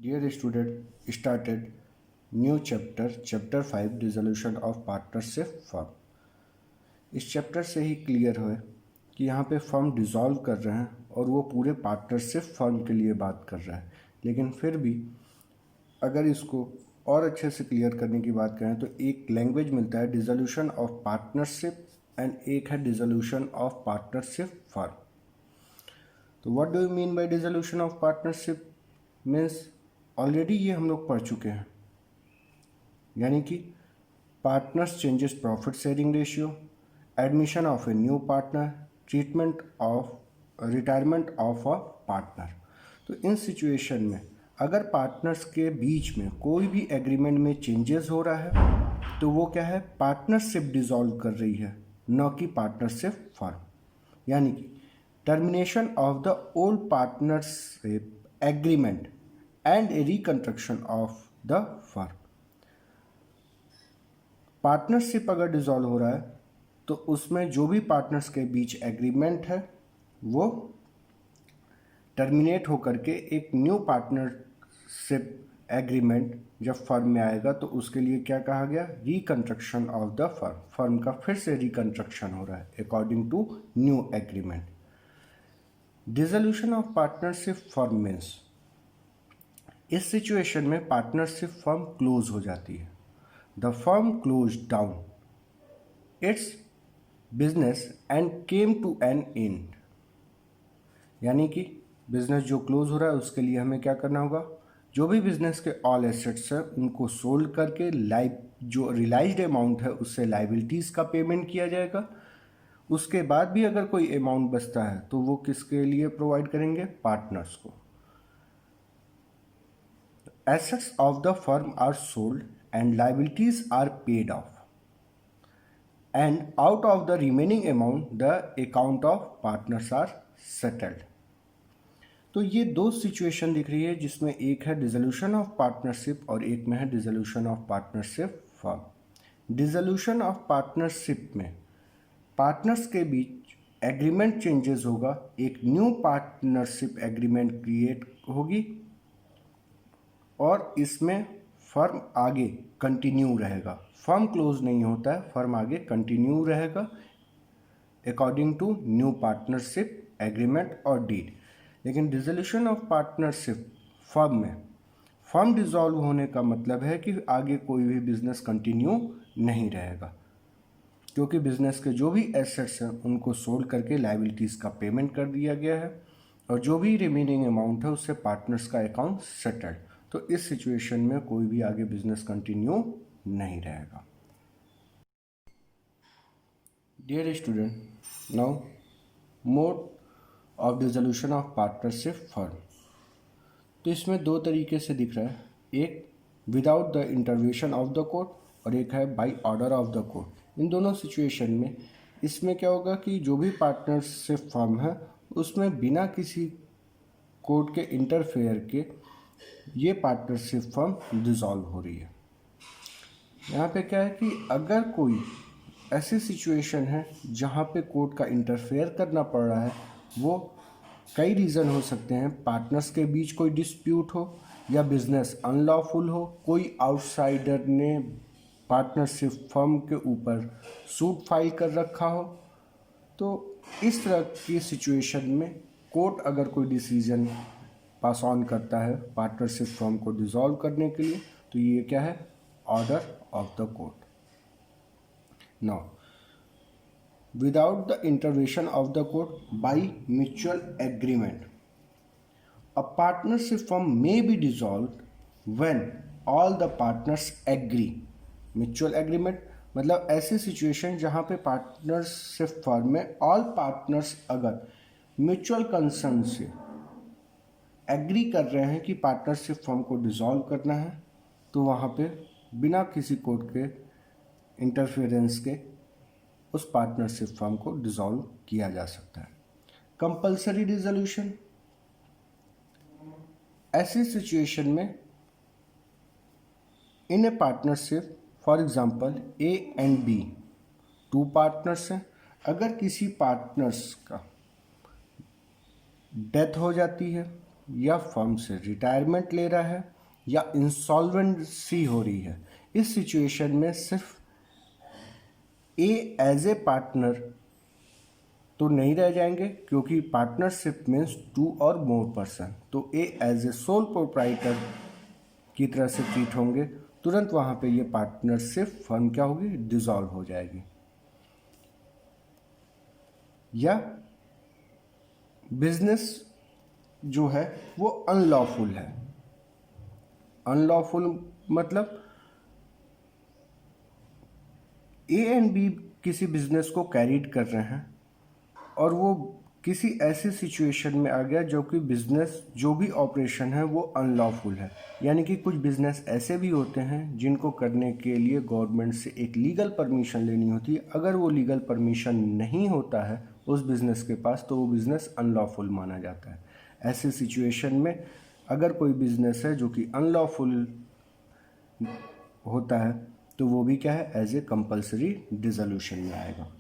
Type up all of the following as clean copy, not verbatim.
Dear student, started new chapter 5 Dissolution of Partnership Firm। इस chapter से ही clear है कि यहाँ पे फर्म डिज़ोल्व कर रहे हैं और वो पूरे पार्टनरशिप फर्म के लिए बात कर रहा है। लेकिन फिर भी अगर इसको और अच्छे से क्लियर करने की बात करें तो एक लैंग्वेज मिलता है डिसोल्यूशन ऑफ पार्टनरशिप एंड एक है डिसोल्यूशन ऑफ पार्टनरशिप फर्म। तो what do you mean by dissolution of partnership means already ये हम लोग पढ़ चुके हैं, यानी कि partners changes profit sharing ratio, admission of a new partner, treatment of retirement of a partner. तो इन सिचुएशन में अगर पार्टनर्स के बीच में कोई भी एग्रीमेंट में चेंजेस हो रहा है तो वो क्या है, पार्टनरशिप डिसॉल्व कर रही है, न कि पार्टनरशिप फर्म। यानी कि termination of the old partnership agreement and A reconstruction of the firm. Partnership अगर डिसॉल्व हो रहा है तो उसमें जो भी पार्टनर्स के बीच एग्रीमेंट है वो टर्मिनेट होकर के एक न्यू पार्टनरशिप एग्रीमेंट जब फर्म में आएगा तो उसके लिए क्या कहा गया, reconstruction of the firm. Firm का फिर से रिकंस्ट्रक्शन हो रहा है according to new agreement. Dissolution of partnership firm means इस सिचुएशन में पार्टनरशिप फर्म क्लोज हो जाती है। The firm close down its business and came to an end. यानी कि बिजनेस जो क्लोज हो रहा है उसके लिए हमें क्या करना होगा, जो भी बिजनेस के ऑल एसेट्स हैं उनको सोल्ड करके जो रियलाइज्ड अमाउंट है उससे लाइबिलिटीज़ का पेमेंट किया जाएगा। उसके बाद भी अगर कोई अमाउंट बचता है तो वो किसके लिए प्रोवाइड करेंगे, पार्टनर्स को। Assets of the firm are sold and liabilities are paid off, and out of the remaining amount the account of partners are settled। तो ये दो सिचुएशन दिख रही है जिसमें एक है डिसोल्यूशन ऑफ पार्टनरशिप और एक में है dissolution of partnership firm. Dissolution of partnership में पार्टनर्स के बीच एग्रीमेंट चेंजेस होगा, एक न्यू पार्टनरशिप एग्रीमेंट क्रिएट होगी और इसमें फर्म आगे कंटिन्यू रहेगा। फर्म क्लोज नहीं होता है, फर्म आगे कंटिन्यू रहेगा according to new partnership agreement और डीड। लेकिन डिसोल्यूशन ऑफ पार्टनरशिप फर्म में फर्म डिसॉल्व होने का मतलब है कि आगे कोई भी बिजनेस कंटिन्यू नहीं रहेगा, क्योंकि बिजनेस के जो भी एसेट्स हैं उनको सोल्ड करके लाइबिलिटीज़ का पेमेंट कर दिया गया है और जो भी रिमेनिंग अमाउंट है उससे पार्टनर्स का अकाउंट सेटल्ड। तो इस सिचुएशन में कोई भी आगे बिजनेस कंटिन्यू नहीं रहेगा। Dear student, now mode of dissolution of partnership firm. तो इसमें दो तरीके से दिख रहा है, एक without the intervention of the court और एक है by order of the court. इन दोनों सिचुएशन में इसमें क्या होगा कि जो भी पार्टनरशिप फर्म है उसमें बिना किसी कोर्ट के इंटरफेयर के ये पार्टनरशिप फर्म डिसॉल्व हो रही है। यहाँ पे क्या है कि अगर कोई ऐसी सिचुएशन है जहाँ पे कोर्ट का इंटरफेयर करना पड़ रहा है, वो कई रीज़न हो सकते हैं। पार्टनर्स के बीच कोई डिस्प्यूट हो या बिजनेस अनलॉफुल हो, कोई आउटसाइडर ने पार्टनरशिप फर्म के ऊपर सूट फाइल कर रखा हो। तो इस तरह की सिचुएशन में कोर्ट अगर कोई डिसीजन पास ऑन करता है पार्टनरशिप फर्म को डिसॉल्व करने के लिए तो ये क्या है, order of the court. Now without the intervention of the court by mutual agreement a partnership firm may be dissolved when all the partners agree. Mutual agreement मतलब ऐसी सिचुएशन जहाँ पे पार्टनरशिप फर्म में ऑल पार्टनर्स अगर mutual concern से agree कर रहे हैं कि पार्टनरशिप फर्म को डिसॉल्व करना है, तो वहाँ पे बिना किसी कोर्ट के इंटरफेरेंस के उस पार्टनरशिप फर्म को डिसॉल्व किया जा सकता है। कंपल्सरी डिसोल्यूशन, ऐसी सिचुएशन में in a partnership for example A and B, two partners हैं, अगर किसी पार्टनर्स का डेथ हो जाती है या फर्म से रिटायरमेंट ले रहा है या इंसॉल्वेंसी हो रही है, इस सिचुएशन में सिर्फ ए एज ए पार्टनर तो नहीं रह जाएंगे, क्योंकि पार्टनरशिप मीन्स टू और मोर पर्सन, तो ए एज ए सोल प्रोप्राइटर की तरह से ट्रीट होंगे। तुरंत वहाँ पे ये पार्टनरशिप फर्म क्या होगी, डिसॉल्व हो जाएगी। या बिजनेस जो है वो अनलॉफुल है। अनलॉफुल मतलब ए एंड बी किसी बिजनेस को कैरीड कर रहे हैं और वो किसी ऐसी सिचुएशन में आ गया जो कि बिजनेस जो भी ऑपरेशन है वो अनलॉफुल है। यानी कि कुछ बिजनेस ऐसे भी होते हैं जिनको करने के लिए गवर्नमेंट से एक लीगल परमिशन लेनी होती है। अगर वो लीगल परमिशन नहीं होता है उस बिज़नेस के पास तो वो बिज़नेस अनलॉफुल माना जाता है। ऐसे सिचुएशन में अगर कोई बिज़नेस है जो कि अनलॉफुल होता है तो वो भी क्या है, एज ए कंपल्सरी डिसोल्यूशन में आएगा।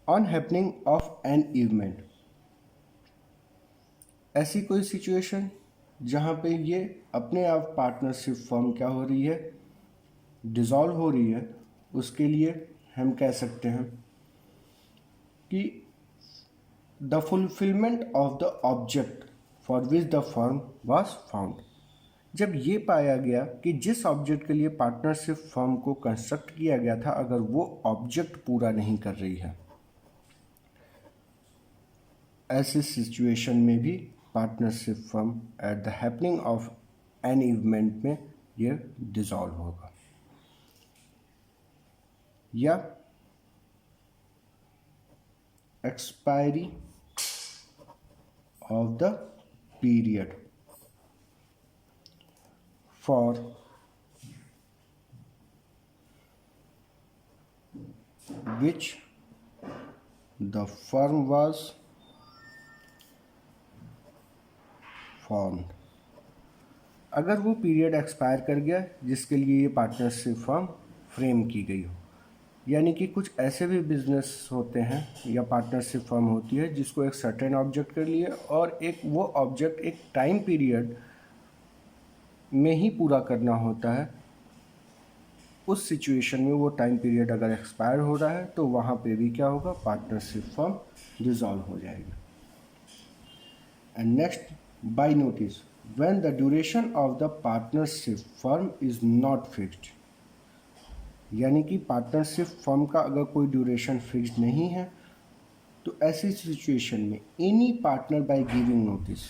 On happening of an event, ऐसी कोई सिचुएशन जहाँ पे ये अपने आप पार्टनरशिप फॉर्म क्या हो रही है, डिसॉल्व हो रही है, उसके लिए हम कह सकते हैं कि the fulfilment of the object for which the firm was found. जब ये पाया गया कि जिस ऑब्जेक्ट के लिए पार्टनरशिप फर्म को कंस्ट्रक्ट किया गया था अगर वो ऑब्जेक्ट पूरा नहीं कर रही है, ऐसी सिचुएशन में भी partnership firm at the happening of an event में ये डिसॉल्व होगा। या expiry of the period for which the firm was formed। अगर वो पीरियड एक्सपायर कर गया जिसके लिए ये पार्टनरशिप फर्म फ्रेम की गई हो, यानी कि कुछ ऐसे भी बिजनेस होते हैं या पार्टनरशिप फर्म होती है जिसको एक सर्टेन ऑब्जेक्ट के लिए और एक वो ऑब्जेक्ट एक टाइम पीरियड में ही पूरा करना होता है। उस सिचुएशन में वो टाइम पीरियड अगर एक्सपायर हो रहा है तो वहाँ पे भी क्या होगा, पार्टनरशिप फर्म डिसॉल्व हो जाएगी। And next, by notice when the duration of the partnership firm is not fixed, यानी कि पार्टनरशिप फर्म का अगर कोई ड्यूरेशन फिक्स्ड नहीं है तो ऐसी सिचुएशन में any partner by giving notice,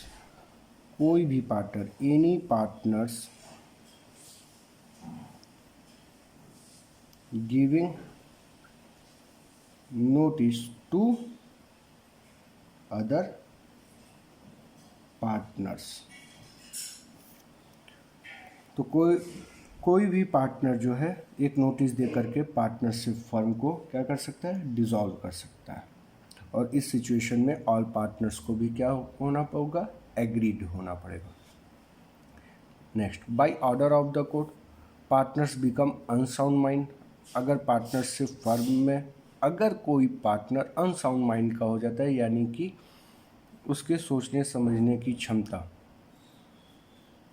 कोई भी partner, any partners giving notice to other partners, तो कोई भी पार्टनर जो है एक नोटिस दे करके पार्टनरशिप फर्म को क्या कर सकता है, डिसॉल्व कर सकता है। और इस सिचुएशन में ऑल पार्टनर्स को भी क्या होना पड़ेगा, एग्रीड होना पड़ेगा। Next, by order of the court partners become unsound mind. अगर पार्टनरशिप फर्म में अगर कोई पार्टनर अनसाउंड माइंड का हो जाता है, यानी कि उसके सोचने समझने की क्षमता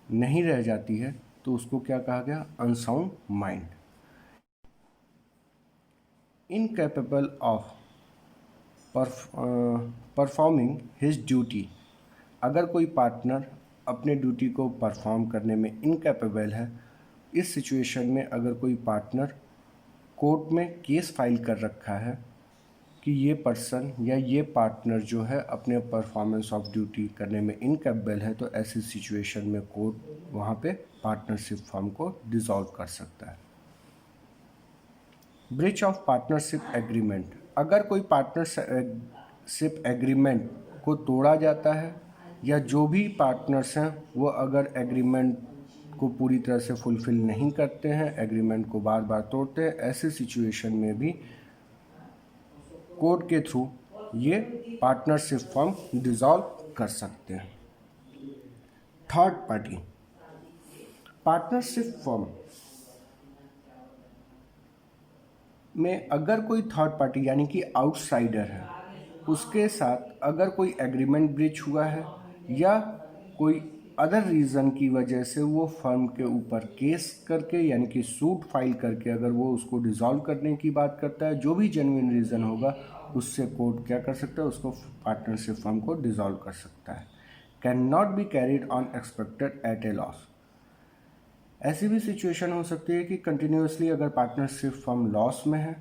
नहीं रह जाती है, तो उसको क्या कहा गया, unsound mind. Incapable of performing his duty, अगर कोई पार्टनर अपने ड्यूटी को परफॉर्म करने में इनकैपेबल है, इस सिचुएशन में अगर कोई पार्टनर कोर्ट में केस फाइल कर रखा है कि ये पर्सन या ये पार्टनर जो है अपने परफॉर्मेंस ऑफ ड्यूटी करने में इनकैपेबल है, तो ऐसी सिचुएशन में कोर्ट वहाँ पे पार्टनरशिप फर्म को डिसॉल्व कर सकता है। ब्रीच ऑफ पार्टनरशिप एग्रीमेंट, अगर कोई पार्टनरशिप एग्रीमेंट को तोड़ा जाता है या जो भी पार्टनर्स हैं वो अगर एग्रीमेंट को पूरी तरह से फुलफिल नहीं करते हैं, एग्रीमेंट को बार बार तोड़ते हैं, ऐसे सिचुएशन में भी कोर्ट के थ्रू ये पार्टनरशिप फर्म डिसॉल्व कर सकते हैं। थर्ड पार्टी, पार्टनरशिप फर्म में अगर कोई थर्ड पार्टी यानी कि आउटसाइडर है, उसके साथ अगर कोई एग्रीमेंट ब्रीच हुआ है या कोई अदर रीज़न की वजह से वो फर्म के ऊपर केस करके यानी कि सूट फाइल करके अगर वो उसको डिज़ोल्व करने की बात करता है, जो भी जेन्युइन रीज़न होगा उससे कोर्ट क्या कर सकता है, उसको पार्टनरशिप फर्म को डिज़ोल्व कर सकता है। Can not be carried on expected at a loss. ऐसी भी सिचुएशन हो सकती है कि कंटिन्यूसली अगर पार्टनरशिप फर्म लॉस में है,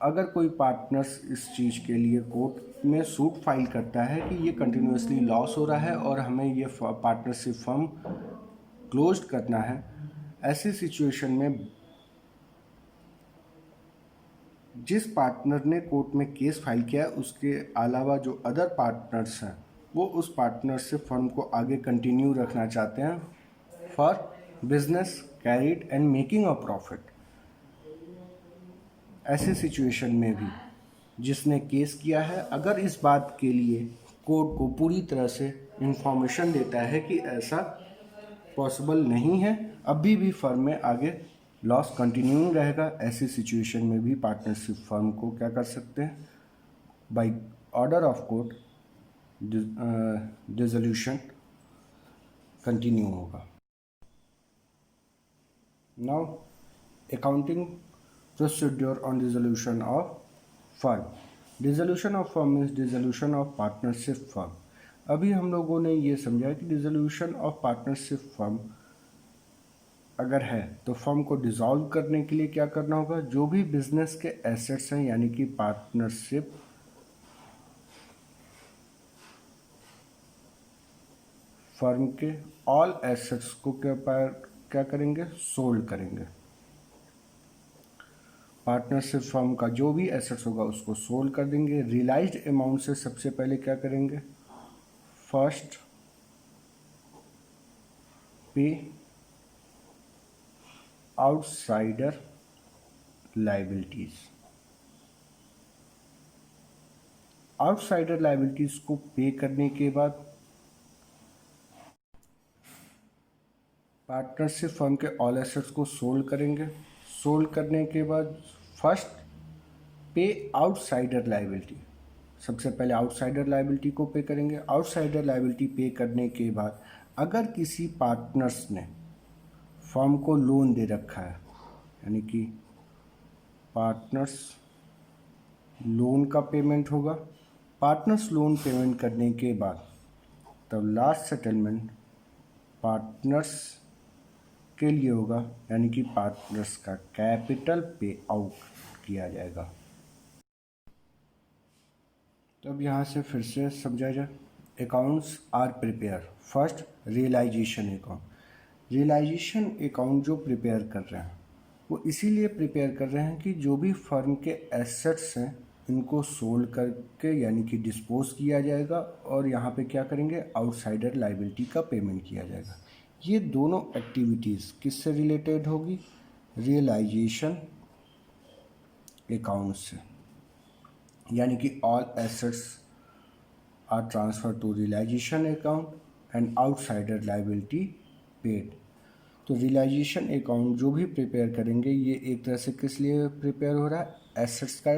अगर कोई पार्टनर्स इस चीज़ के लिए कोर्ट में सूट फाइल करता है कि ये कंटिन्यूसली लॉस हो रहा है और हमें ये पार्टनरशिप फर्म क्लोज्ड करना है, ऐसी सिचुएशन में जिस पार्टनर ने कोर्ट में केस फाइल किया है उसके अलावा जो अदर पार्टनर्स हैं वो उस पार्टनरशिप फर्म को आगे कंटिन्यू रखना चाहते हैं for business carried and making a profit. ऐसे सिचुएशन में भी जिसने केस किया है अगर इस बात के लिए कोर्ट को पूरी तरह से इंफॉर्मेशन देता है कि ऐसा पॉसिबल नहीं है, अभी भी फर्म में आगे लॉस कंटिन्यूइंग रहेगा, ऐसी सिचुएशन में भी पार्टनरशिप फर्म को क्या कर सकते हैं, by order of court dissolution continue होगा। Now accounting procedure on dissolution of firm. Dissolution of firm means dissolution of partnership firm. अभी हम लोगों ने ये समझा कि डिसोल्यूशन ऑफ पार्टनरशिप फर्म अगर है तो फर्म को डिसॉल्व करने के लिए क्या करना होगा, जो भी बिजनेस के एसेट्स हैं यानी कि पार्टनरशिप फर्म के ऑल एसेट्स को क्या करेंगे, सोल्ड करेंगे। पार्टनरशिप फर्म का जो भी एसेट्स होगा उसको सोल्ड कर देंगे। रियलाइज्ड अमाउंट से सबसे पहले क्या करेंगे, फर्स्ट पे आउटसाइडर लाइबिलिटीज। आउटसाइडर लाइबिलिटीज को पे करने के बाद पार्टनरशिप फर्म के ऑल एसेट्स को सोल्ड करेंगे। सोल्ड करने के बाद फर्स्ट पे आउटसाइडर लाइबिलिटी, सबसे पहले आउटसाइडर लाइबिलिटी को पे करेंगे। आउटसाइडर लाइबिलिटी पे करने के बाद अगर किसी पार्टनर्स ने फर्म को लोन दे रखा है यानी कि पार्टनर्स लोन का पेमेंट होगा। पार्टनर्स लोन पेमेंट करने के बाद तब लास्ट सेटलमेंट पार्टनर्स के लिए होगा यानी कि पार्टनर्स का कैपिटल पे आउट किया जाएगा। तो अब यहाँ से फिर से समझा जाए, accounts are prepare. First realisation account. Realisation account जो प्रिपेयर कर रहे हैं वो इसीलिए प्रिपेयर कर रहे हैं कि जो भी फर्म के एसेट्स हैं इनको सोल्ड करके यानी कि डिस्पोज किया जाएगा और यहाँ पे क्या करेंगे, आउटसाइडर लाइबिलिटी का पेमेंट किया जाएगा। ये दोनों एक्टिविटीज़ किससे रिलेटेड होगी, रियलाइजेशन अकाउंट से, यानी कि all assets are transfer to realisation account and outsider liability paid. तो रियलाइजेशन अकाउंट जो भी प्रिपेयर करेंगे ये एक तरह से किस लिए प्रिपेयर हो रहा है, एसेट्स का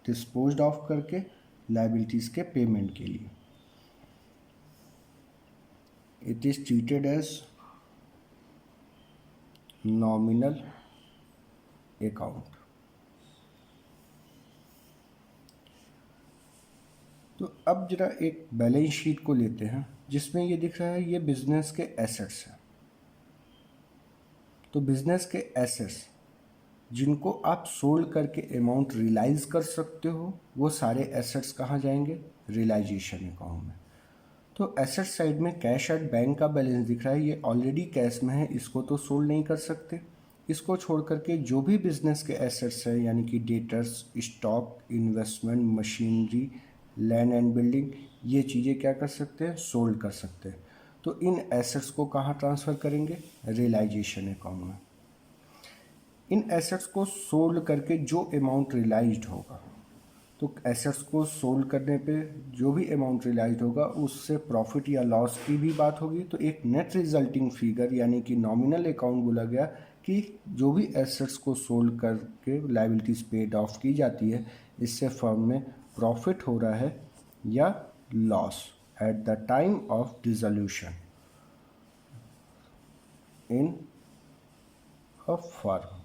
डिस्पोज ऑफ करके लाइबिलिटीज़ के पेमेंट के लिए। It is treated as nominal account. तो अब जरा एक बैलेंस शीट को लेते हैं जिसमें ये दिख रहा है ये बिजनेस के एसेट्स हैं। तो बिजनेस के एसेट्स जिनको आप सोल्ड करके अमाउंट रियलाइज कर सकते हो वो सारे एसेट्स कहाँ जाएंगे, रियलाइजेशन अकाउंट में। तो एसेट साइड में कैश एट बैंक का बैलेंस दिख रहा है, ये ऑलरेडी कैश में है, इसको तो सोल्ड नहीं कर सकते। इसको छोड़ करके जो भी बिजनेस के एसेट्स हैं यानी कि debtors, stock, investment, machinery, land and building, ये चीज़ें क्या कर सकते हैं, सोल्ड कर सकते हैं। तो इन एसेट्स को कहाँ ट्रांसफ़र करेंगे, रियलाइजेशन अकाउंट में। इन एसेट्स को सोल्ड करके जो अमाउंट रियलाइज्ड होगा, तो एसेट्स को सोल्ड करने पे जो भी अमाउंट रियलाइज्ड होगा उससे प्रॉफिट या लॉस की भी बात होगी। तो एक नेट रिजल्टिंग फिगर यानी कि नॉमिनल अकाउंट बोला गया कि जो भी एसेट्स को सोल्ड करके लाइबिलिटीज़ पेड ऑफ की जाती है इससे फर्म में प्रॉफिट हो रहा है या loss at the time of dissolution. In a firm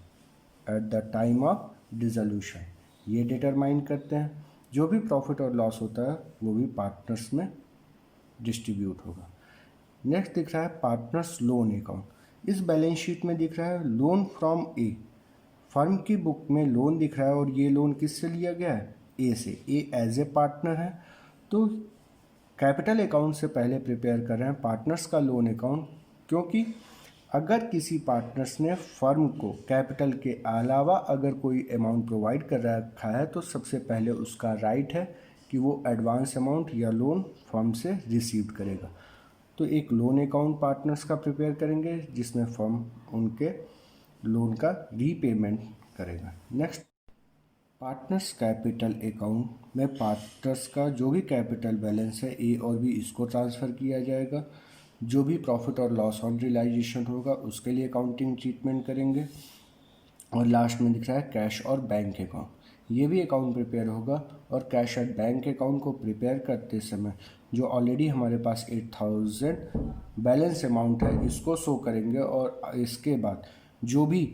at the time of dissolution, ये डिटरमाइन करते हैं। जो भी प्रॉफिट और लॉस होता है वो भी पार्टनर्स में डिस्ट्रीब्यूट होगा। नेक्स्ट दिख रहा है पार्टनर्स लोन अकाउंट। इस बैलेंस शीट में दिख रहा है लोन फ्रॉम ए, फर्म की बुक में लोन दिख रहा है और ये लोन किससे लिया गया है, ए से। ए एज ए पार्टनर है, तो कैपिटल अकाउंट से पहले प्रिपेयर कर रहे हैं पार्टनर्स का लोन अकाउंट, क्योंकि अगर किसी पार्टनर्स ने फर्म को कैपिटल के अलावा अगर कोई अमाउंट प्रोवाइड कर रखा है तो सबसे पहले उसका राइट है कि वो एडवांस अमाउंट या लोन फर्म से रिसीव करेगा। तो एक लोन अकाउंट पार्टनर्स का प्रिपेयर करेंगे जिसमें फर्म उनके लोन का रीपेमेंट करेगा। नेक्स्ट, पार्टनर्स कैपिटल अकाउंट में पार्टनर्स का जो भी कैपिटल बैलेंस है ए और बी इसको ट्रांसफ़र किया जाएगा। जो भी प्रॉफिट और लॉस ऑन रियलाइजेशन होगा उसके लिए अकाउंटिंग ट्रीटमेंट करेंगे। और लास्ट में दिख रहा है कैश और बैंक अकाउंट, ये भी अकाउंट प्रिपेयर होगा। और कैश एंड बैंक अकाउंट को प्रिपेयर करते समय जो ऑलरेडी हमारे पास 8000 बैलेंस अमाउंट है इसको शो करेंगे, और इसके बाद जो भी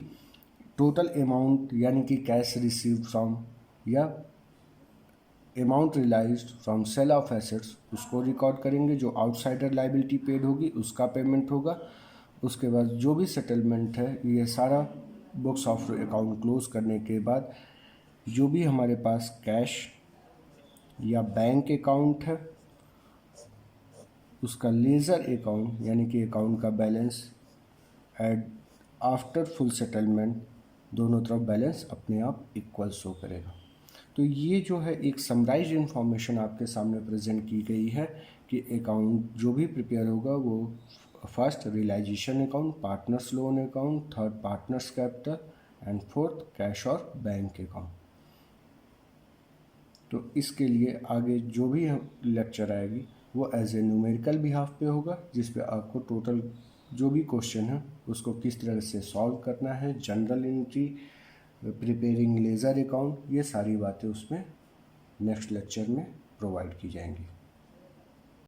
टोटल अमाउंट यानी कि कैश रिसीव फ्रॉम या amount realised from sale of assets उसको रिकॉर्ड करेंगे। जो आउटसाइडर लाइबिलिटी पेड होगी उसका पेमेंट होगा। उसके बाद जो भी सेटलमेंट है ये सारा बुक्स ऑफ अकाउंट क्लोज करने के बाद जो भी हमारे पास कैश या बैंक अकाउंट है उसका लेजर अकाउंट यानी कि अकाउंट का balance at after full settlement दोनों तरफ बैलेंस अपने आप इक्वल शो करेगा। तो ये जो है एक समराइज इन्फॉर्मेशन आपके सामने प्रेजेंट की गई है कि अकाउंट जो भी प्रिपेयर होगा वो first realisation account, partners loan account, third partners capital and fourth cash और बैंक अकाउंट। तो इसके लिए आगे जो भी लेक्चर आएगी वो एज ए न्यूमेरिकल बिहाफ पे होगा, जिस पे आपको टोटल जो भी क्वेश्चन है उसको किस तरह से सॉल्व करना है, general entry, preparing laser account, ये सारी बातें उसमें नेक्स्ट लेक्चर में प्रोवाइड की जाएंगी।